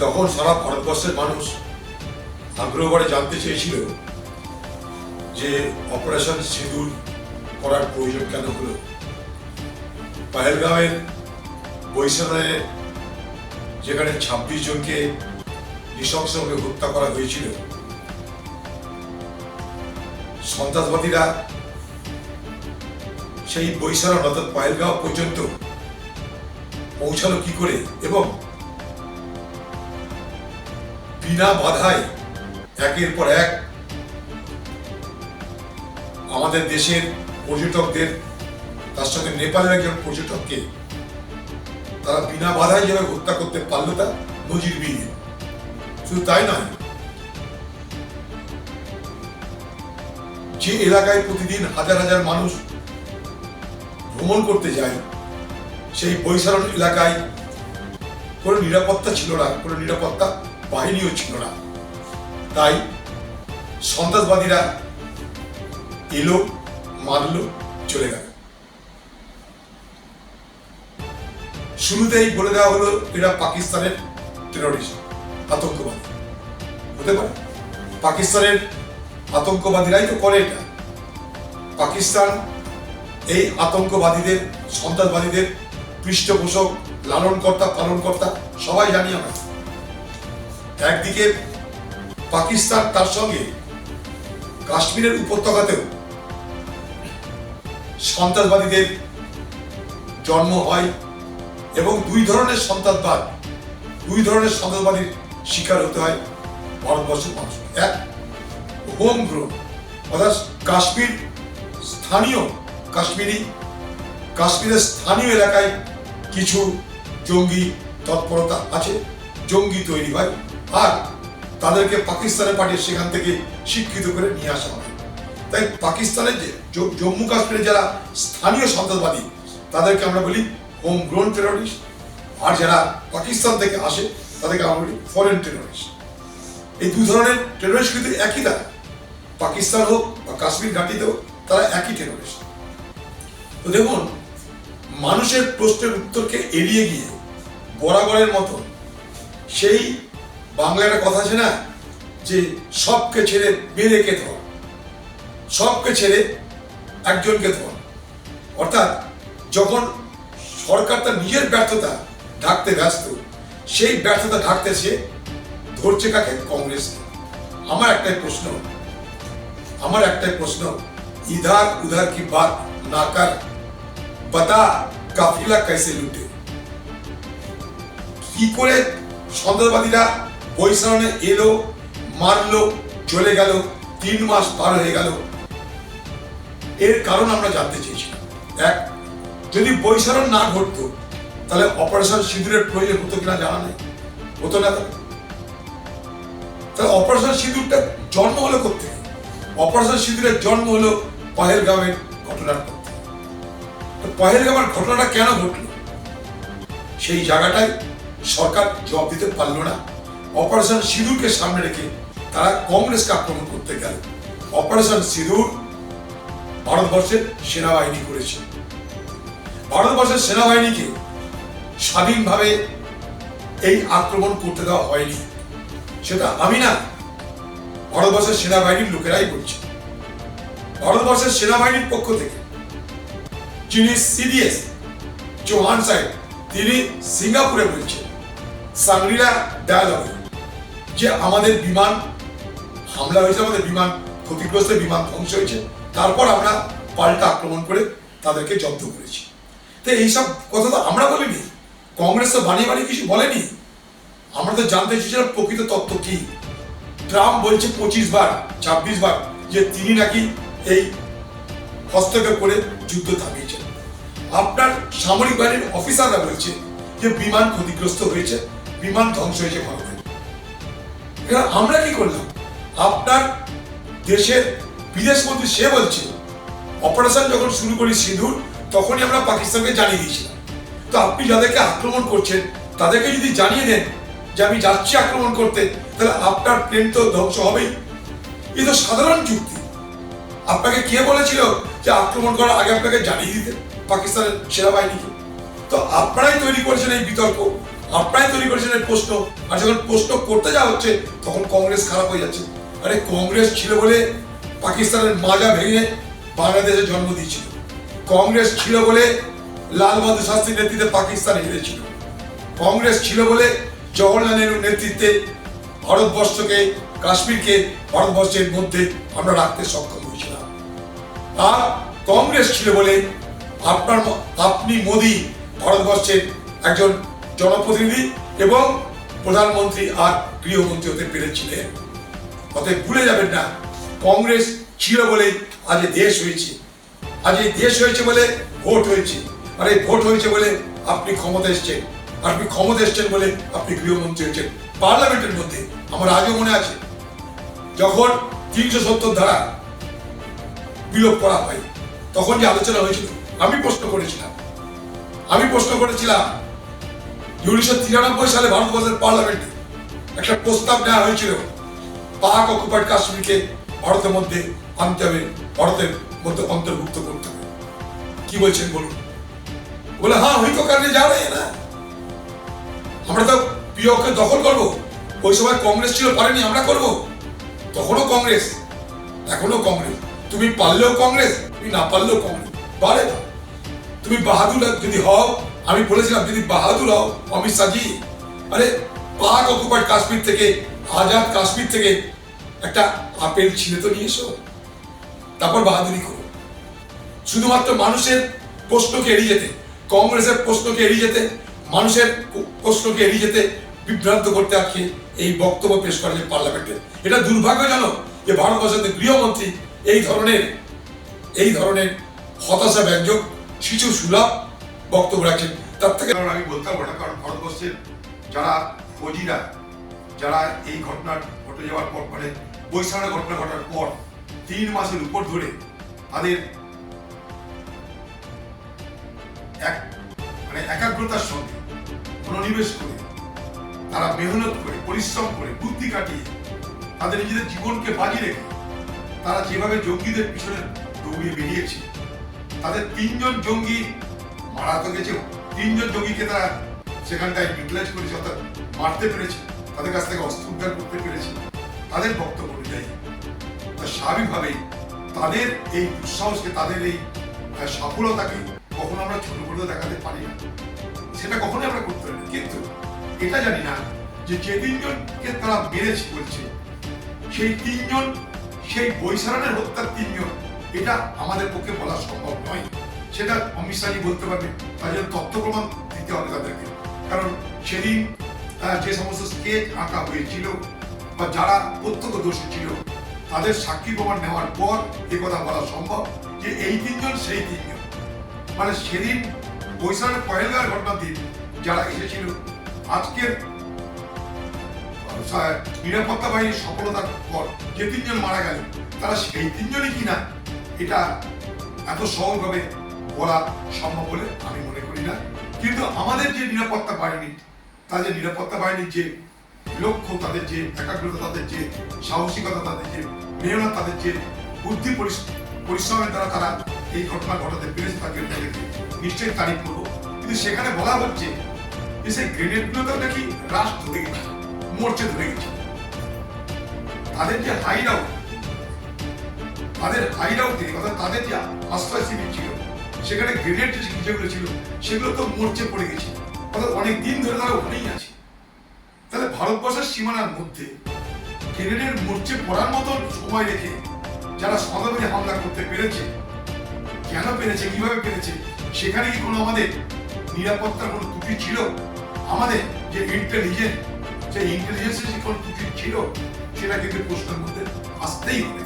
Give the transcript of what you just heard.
তখন সারা ভারতবর্ষের মানুষ আগ্রহ করে জানতে চেয়েছিল যে অপারেশন সিঁদুর করার প্রয়োজন কেন হলো। পহেলগাঁওয়ের বৈষম্যে যেখানে ২৬ জনকে নৃশংসভাবে হত্যা করা হয়েছিল, সন্ত্রাসবাদীরা সেই বৈষম্য অর্থাৎ পহেলগাঁও পর্যন্ত পৌঁছালো কি করে এবং বিনা বাধায় একের পর এক আমাদের দেশের পর্যটকদের, তার সঙ্গে নেপালের একজন পর্যটককে তারা বিনা বাধায় যেভাবে হত্যা করতে পারলো তা নজিরবিহীন। শুধু তাই নয়, যে এলাকায় প্রতিদিন হাজার হাজার মানুষ ভ্রমণ করতে যায়, সেই বৈশারণ এলাকায় কোনো নিরাপত্তা ছিল না, কোনো নিরাপত্তা বাহিনীও ছিল না। তাই সন্ত্রাসবাদীরা এলো, মারলো, চলে গেল। শুরুতেই বলে দেওয়া হলো এরা পাকিস্তানের টেররিস্ট, আতঙ্কবাদী হতে পারে। পাকিস্তানের আতঙ্কবাদীরাই তো করে এটা। পাকিস্তান এই আতঙ্কবাদীদের, সন্ত্রাসবাদীদের পৃষ্ঠপোষক, লালনকর্তা, পালনকর্তা সবাই জানি আমরা। একদিকে পাকিস্তান তার সঙ্গে কাশ্মীরের উপত্যকাতেও সন্ত্রাসবাদীদের জন্ম হয় এবং দুই ধরনের সন্ত্রাসবাদীর শিকার হতে হয় ভারতবর্ষের মানুষ। এক, হোম গ্রোন, অর্থাৎ কাশ্মীরের স্থানীয় এলাকায় কিছু জঙ্গি তৎপরতা আছে, জঙ্গি তৈরি হয়, আর তাদেরকে পাকিস্তানে পাঠিয়ে সেখান থেকে শিক্ষিত করে নিয়ে আসা হয়। তাই পাকিস্তানের যে জম্মু কাশ্মীরে যারা স্থানীয় সন্ত্রাসবাদী তাদেরকে আমরা বলি হোম গ্রোন টেররিস্ট, আর যারা পাকিস্তান থেকে আসে তাদেরকে আমরা বলি ফরেন টেররিস্ট। এই দুই ধরনের টেররিস্ট কিন্তু একই দ্বারা, পাকিস্তান হোক বা কাশ্মীর ঘাঁটিতে হোক, তারা একই টেররিস্ট। তো দেখুন, মানুষের প্রশ্নের উত্তরকে এড়িয়ে গিয়ে বরাবরের মতো সেই বাংলায় একটা কথা আছে না, যে সবকে ছেড়ে বেলেকে ধর, সবকে ছেড়ে একজনকে ধর। অর্থাৎ যখন সরকার তার নিজের ব্যর্থতা ঢাকতে ব্যস্ত, সেই ব্যর্থতা ঢাকতে সে ধরছে কাকে? কংগ্রেসকে। আমার একটাই প্রশ্ন, ইধার উধার কি বাত না কর, বতা কাফিলা कैसे লুটে। কি করে সন্ত্রাসবাদীরা বৈশারণে এলো, মারলো, চলে গেল, 3 মাস পার হয়ে গেল? এর কারণ আমরা জানতে চেয়েছিলাম। এক, যদি বৈশারণ না ঘটতো তাহলে অপারেশন সিঁদুরের প্রয়োজন হতো কিনা জানা নেই, হতো না। তাহলে অপারেশন সিঁদুরটা জন্ম হলো কোথেকে? অপারেশন সিঁদুরের জন্ম হলো পহেলগাঁওয়ের ঘটনার পর। পহেলগাঁওয়ের ঘটনাটা কেন ঘটলো সেই জায়গাটায় সরকার জবাব দিতে পারলো না। অপারেশন সিঁদুরকে সামনে রেখে তারা কংগ্রেসকে আক্রমণ করতে গেল। অপারেশন সিঁদুর ভারতবর্ষের সেনাবাহিনী করেছে। ভারতবর্ষের সেনাবাহিনীকে স্বাধীনভাবে এই আক্রমণ করতে দেওয়া হয়নি। সেটা আমি না, ভারতবর্ষের সেনাবাহিনীর লোকেরাই বলছে। ভারতবর্ষের সেনাবাহিনীর পক্ষ থেকে যিনি সিডিএস চৌহান সাহেব, তিনি সিঙ্গাপুরে বলছেন সাংরিলা ডায়ালগে, যে আমাদের বিমান হামলা হয়েছে, আমাদের বিমান ক্ষতিগ্রস্ত, বিমান ধ্বংস হয়েছে, তারপর আমরা পাল্টা আক্রমণ করে তাদেরকে জব্দ করেছি। তো এইসব কথা তো আমরা বলিনি, কংগ্রেস তো বানিয়ে বানিয়ে কিছু বলেনি। আমরা তো জানতে চেয়েছিলাম প্রকৃত তত্ত্ব কি। ট্রাম্প বলছে 25 বার 26 বার যে তিনি নাকি এই হস্তক্ষেপ করে যুদ্ধ থামিয়েছেন। আপনার সামরিক বাহিনীর অফিসাররা বলছে যে বিমান ক্ষতিগ্রস্ত হয়েছে, বিমান ধ্বংস হয়েছে ভারতের। আমরা কি করলাম? আপনার দেশের বিদেশ মন্ত্রী সে বলছে অপারেশন যখন শুরু করি সিঁদুর, তখনই আমরা পাকিস্তানকে জানিয়ে দিয়েছিলাম। তো আপনি যাদেরকে আক্রমণ করছেন তাদেরকে যদি জানিয়ে দেন যে আমি যাচ্ছি আক্রমণ করতে, তাহলে আপনার প্লেন তো ধ্বংস হবেই। এই তো সাধারণ যুক্তি। আপনাকে কে বলেছিল যে আক্রমণ করার আগে আপনাকে জানিয়ে দিতে পাকিস্তানের সেনাবাহিনীকে? তো আপনারাই তৈরি করেছেন এই বিতর্ক, আপনারাই তৈরি করেছেন এই প্রশ্ন। আর যখন প্রশ্ন করতে যাওয়া হচ্ছে তখন কংগ্রেস খারাপ হয়ে যাচ্ছে। আরে কংগ্রেস ছিল বলে পাকিস্তানের মাজা ভেঙে বাংলাদেশে জন্ম দিয়েছিল। কংগ্রেস ছিল বলে লাল বাহাদুর শাস্ত্রীর নেতৃত্বে পাকিস্তান হেরেছিল। কংগ্রেস ছিল বলে জওহরলাল নেহরুর নেতৃত্বে ভারতবর্ষকে, কাশ্মীরকে ভারতবর্ষের মধ্যে আমরা রাখতে সক্ষম হয়েছিলাম। আর কংগ্রেস ছিল বলে আপনি মোদী ভারতবর্ষের একজন জনপ্রতিনিধি এবং প্রধানমন্ত্রী আর গৃহমন্ত্রী হতে পেরেছিলেন। অতএব ভুলে যাবেন না, কংগ্রেস ছিল বলেই আজ দেশ হয়েছে। আজ এই দেশ হয়েছে বলে ভোট হয়েছে, আর এই ভোট হয়েছে বলে আপনি ক্ষমতা এসছেন। আপনি ক্ষমতা এসছেন বলে আপনি গৃহমন্ত্রী হয়েছেন পার্লামেন্টের মধ্যে। আমার আজও মনে আছে যখন 370 ধারা বিলোপ করা হয়, তখন যে আলোচনা হয়েছিল, আমি প্রশ্ন করেছিলাম 1993 সালে ভারতবর্ষের পার্লামেন্টে একটা প্রস্তাব নেওয়া হয়েছিল পাক অকুপাইড কাশ্মীরকে ভারতের মধ্যে আনতে হবে, ভারতের মধ্যে অন্তর্ভুক্ত করতে হবে। কি বলছেন বলুন? বলে হ্যাঁ হই তো কারণে যা রহে না, আমরা তো পিওকে দখল করবো। ওই সময় কংগ্রেস ছিল, পারেনি, আমরা করব। তখনও কংগ্রেস, এখনো কংগ্রেস। তুমি পারলেও কংগ্রেস, তুমি না পারলেও কংগ্রেস। পারে না। তুমি বাহাদুর যদি হও, আমি বলেছিলাম যদি বাহাদুর হও অমিত শাহজি, আরে পাক অকুপাইড কাশ্মীর থেকে, আজাদ কাশ্মীর থেকে একটা আপেল ছিঁড়ে তো নিয়ে এসো, তারপর বাহাদুরি করো। শুধুমাত্র মানুষের প্রশ্নকে এড়িয়ে যেতে, কংগ্রেসের প্রশ্নকে এড়িয়ে যেতে, মানুষের প্রশ্নকে এড়িয়ে যেতে, বিভ্রান্ত করতে আজকে এই বক্তব্য পেশ করা যে পার্লামেন্টে, এটা দুর্ভাগ্যজনক যে ভারতবর্ষের গৃহমন্ত্রী এই ধরনের হতাশা ব্যঞ্জক, শিশু সুলভ বক্তব্য রাখছেন। তার থেকে আমি বলতে পারবো না, কারণ ভারতবর্ষের যারা ফৌজিরা, যারা এই ঘটনার ঘটে যাওয়ার পর, মানে বৈশাখের ঘটনা ঘটার পর 3 মাসের উপর ধরে তাদের একাগ্রতার সঙ্গে মনোনিবেশ করে, তারা মেহনত করে, পরিশ্রম করে, বুদ্ধি কাটিয়ে, তাদের নিজেদের জীবনকে বাজি রেখে তারা যেভাবে জঙ্গিদের পিছনে দৌড়িয়ে বেরিয়েছে, তাদের 3 জন জঙ্গি মারা তো গেছে, 3 জন জঙ্গিকে তারা সেখানটায় ইউটিলাইজ করেছে, অর্থাৎ মারতে পেরেছে, তাদের কাছ থেকে অস্ত্র উদ্ধার করতে পেরেছে। তাদের বক্তব্য অনুযায়ী স্বাভাবিকভাবেই তাদের এই দুঃসাহসকে, তাদের এই সফলতাকে কখনো আমরা ছোট করে দেখাতে পারি না, সেটা কখনোই আমরা করতে পারি না। কিন্তু এটা জানি না যে 3 জনকে তারা মেরেছে বলছে, সেই 3 জন, সেই বৈশাখের হত্যার 3 জন, এটা আমাদের পক্ষে বলা সম্ভব নয়। সেটা অমিত শাহজি বলতে পারবে, তার জন্য তথ্য প্রমাণ দিতে হবে তাদেরকে। কারণ সেদিন যে সমস্ত স্কেচ আঁকা হয়েছিল বা যারা প্রত্যক্ষদর্শী ছিল, তাদের সাক্ষী প্রমাণ নেওয়ার পর এ কথা বলা সম্ভব যে এই 3 জন সেই 3 জন। মানে সেদিন বৈশাখের পহেলগাঁওয়ের ঘটনার দিন যারা এসেছিল, আজকের নিরাপত্তা বাহিনীর সফলতার পর যে 3 জন মারা গেল, তারা সেই 3 জনই কিনা, এটা এত সহজভাবে বলা সম্ভব বলে আমি মনে করি না। কিন্তু আমাদের যে নিরাপত্তা বাহিনী, তাদের নিরাপত্তা বাহিনীর যে লক্ষ্য, তাদের যে একাগ্রতা, তাদের যে সাহসিকতা, তাদের যে মেহনত, তাদের যে বুদ্ধি পরিশ্রমের দ্বারা তারা এই ঘটনা ঘটাতে পেরেছে, তাকে নিশ্চয়ই তারিফ করবো। কিন্তু সেখানে বলা হচ্ছে যে সেই গ্রেনেডগুলোতেও নাকি রাশ ধরে গেছে, মোর্চে ধরে গেছে। তাদের যে হাইড আউটে, অর্থাৎ তাদের যে আশ্রয় শিবির ছিল, সেখানে গ্রেনেড যেগুলো ছিল সেগুলো তো মোর্চে পড়ে গেছে, অর্থাৎ অনেক দিন ধরে তারা ওখানেই আছে। তাহলে ভারতবর্ষের সীমানার মধ্যে গ্রেনেডের মোর্চে পড়ার মতন সময় রেখে যারা সদরে হামলা করতে পেরেছে, কেন পেরেছে, কিভাবে পেরেছে, সেখানে কি কোনো আমাদের নিরাপত্তার কোনো ত্রুটি ছিল? আমাদের যে ইন্টেলিজেন্সের কোনো ত্রুটি ছিল, সেটা কিন্তু প্রশ্নের মধ্যে আসতেই হবে।